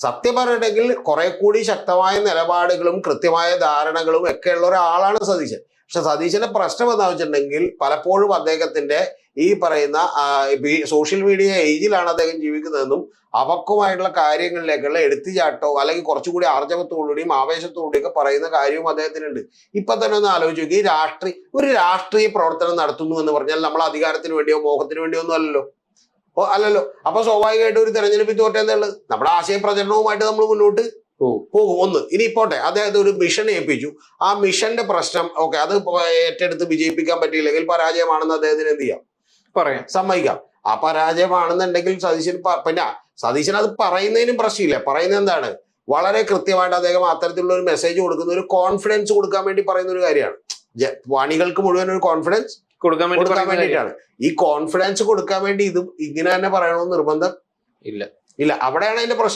സത്യം പറയണമെങ്കിൽ കുറെ കൂടി ശക്തമായ നിലപാടുകളും കൃത്യമായ ധാരണകളും ഒക്കെ ഉള്ള ഒരാളാണ് സതീശൻ. പക്ഷെ സതീശന്റെ പ്രശ്നം എന്താ വെച്ചിട്ടുണ്ടെങ്കിൽ പലപ്പോഴും അദ്ദേഹത്തിന്റെ ഈ പറയുന്ന സോഷ്യൽ മീഡിയ ഏജിലാണ് അദ്ദേഹം ജീവിക്കുന്നതെന്നും അവക്കുമായിട്ടുള്ള കാര്യങ്ങളിലേക്കുള്ള എടുത്തുചാട്ടോ അല്ലെങ്കിൽ കുറച്ചുകൂടി ആർജവത്തോടുകൂടിയും ആവേശത്തോടുകൂടിയും ഒക്കെ പറയുന്ന കാര്യവും അദ്ദേഹത്തിനുണ്ട്. ഇപ്പൊ തന്നെ ഒന്ന് ആലോചിച്ച് നോക്കി, ഒരു രാഷ്ട്രീയ പ്രവർത്തനം നടത്തുന്നു എന്ന് പറഞ്ഞാൽ നമ്മൾ അധികാരത്തിന് വേണ്ടിയോ മോഹത്തിന് വേണ്ടിയോ ഒന്നും അല്ലല്ലോ. അപ്പൊ സ്വാഭാവികമായിട്ട് ഒരു തെരഞ്ഞെടുപ്പിൽ തോറ്റെന്നുള്ളത് നമ്മുടെ ആശയ പ്രചരണവുമായിട്ട് നമ്മൾ മുന്നോട്ട് പോകും. ഒന്ന് ഇനി പോട്ടെ, അദ്ദേഹത്തെ ഒരു മിഷൻ ഏൽപ്പിച്ചു, ആ മിഷന്റെ പ്രശ്നം ഓക്കെ, അത് ഏറ്റെടുത്ത് വിജയിപ്പിക്കാൻ പറ്റിയില്ലെങ്കിൽ പരാജയമാണെന്ന് അദ്ദേഹത്തിന് എന്ത് ചെയ്യാം, സമ്മതിക്കാം. ആ പരാജയമാണെന്നുണ്ടെങ്കിൽ സതീശൻ അത് പറയുന്നതിനും പ്രശ്നമില്ല. പറയുന്നത് എന്താണ്, വളരെ കൃത്യമായിട്ട് അദ്ദേഹം അത്തരത്തിലുള്ള ഒരു മെസ്സേജ് കൊടുക്കുന്ന, ഒരു കോൺഫിഡൻസ് കൊടുക്കാൻ വേണ്ടി പറയുന്ന ഒരു കാര്യമാണ്. വാണികൾക്ക് മുഴുവൻ ഒരു കോൺഫിഡൻസ് കൊടുക്കാൻ വേണ്ടിയിട്ടാണ്. ഈ കോൺഫിഡൻസ് കൊടുക്കാൻ വേണ്ടി ഇത് ഇങ്ങനെ തന്നെ പറയണമെന്ന് നിർബന്ധം ഇല്ല. അവിടെയാണ് അതിന്റെ പ്രശ്നം.